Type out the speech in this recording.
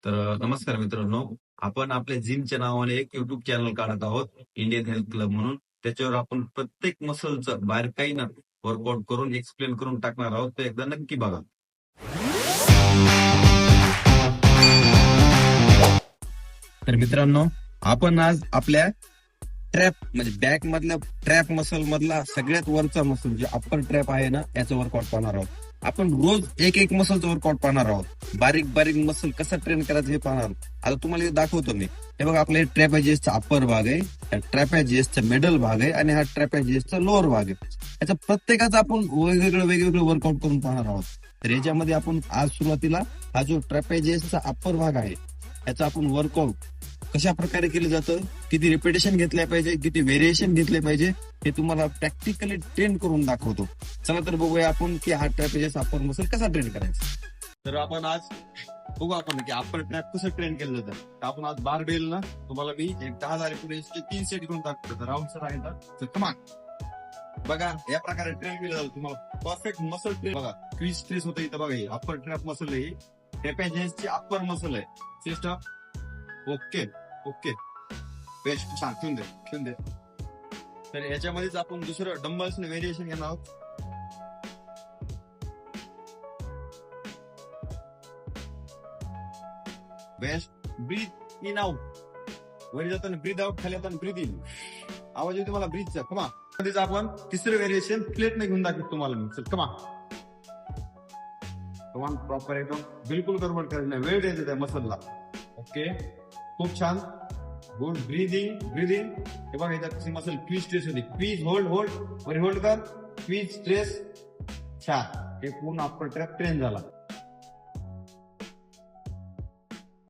नमस्कार मित्रांनो. आपण आपल्या जिमच्या नावाने एक युट्यूब चॅनल काढत आहोत, इंडियन हेल्थ क्लब म्हणून. त्याच्यावर आपण प्रत्येक मसलचं बारकाईनं वर्कआउट करून एक्सप्लेन करून टाकणार आहोत. ते एकदा नक्की बघा. तर मित्रांनो, आपण आज आपल्या ट्रॅप म्हणजे बॅक मधल्या ट्रॅप मसल मधला सगळ्यात वरचा मसल जे अप्पर ट्रॅप आहे ना, याचं वर्कआउट पाहणार आहोत. आपण रोज एक एक मसलचं वर्कआउट पाहणार आहोत. बारीक बारीक मसल कसा ट्रेन करायचं हे पाहणार आहोत. आता तुम्हाला हे दाखवतो मी. हे बघा, आपल्या ट्रॅपेजियसचा अप्पर भाग आहे, ट्रॅपेजियसचा मिडल भाग आहे आणि हा ट्रॅपेजियसचा लोअर भाग आहे. याचा प्रत्येकाचा आपण वेगवेगळं वर्कआउट करून पाहणार आहोत. तर याच्यामध्ये आपण आज सुरुवातीला हा जो ट्रॅपेजियसचा अप्पर भाग आहे याचा आपण वर्कआउट कशा प्रकारे केलं जातं, किती रिपिटेशन घेतल्या पाहिजे, किती व्हेरिएशन घेतले पाहिजे, हे तुम्हाला प्रॅक्टिकली ट्रेन करून दाखवतो. चला तर बघूया आपण की हा ट्रॅपेजियस अप्पर मसल कसा ट्रेन करायचा. तर आपण आज बघू आपण की अप्पर ट्रॅप कसं ट्रेन केलं जातं. तर आपण आज बार बेल ना तुम्हाला मी एक 10,000 रिपिटेशनचे 3 सेट करून दाखवतो. राऊंड सर आहे तर कमान बघा, या प्रकारे ट्रेन केलं जातं. तुम्हाला परफेक्ट मसल ट्रेन बघा, क्रीज स्ट्रेस होतं इथं बघा. हे अप्पर ट्रॅप मसल आहे, ट्रॅपेजियसची अप्पर मसल आहे. चेस्ट ओके ओके, बेस्ट, छान, ठेवून दे. तर याच्यामध्येच आपण दुसरं डंबल्स व्हेरिएशन घेणार आहोत. बेस्ट, ब्रीथ इन आउट, वर जाताना ब्रीथ आउट, खाली जाताना ब्रीथ इन. आवाज येतो मला ब्रीथचा. कमा मध्येच आपण तिसरं व्हेरिएशन प्लेट ने घेऊन दाखवतो तुम्हाला मी. चल कमा प्रॉपर एकदम बिलकुल गडबड करायचं नाही, वेळ द्यायचा त्या मसलला. ओके, खूप छान, गुड. ब्रीदिंग हे बघा, इथं कशी मसल क्वीज स्ट्रेस होती. क्वीज होल्ड वर होल्ड कर, क्वीज स्ट्रेस, छान. हे पूर्ण अप्पर ट्रॅप ट्रेन झाला.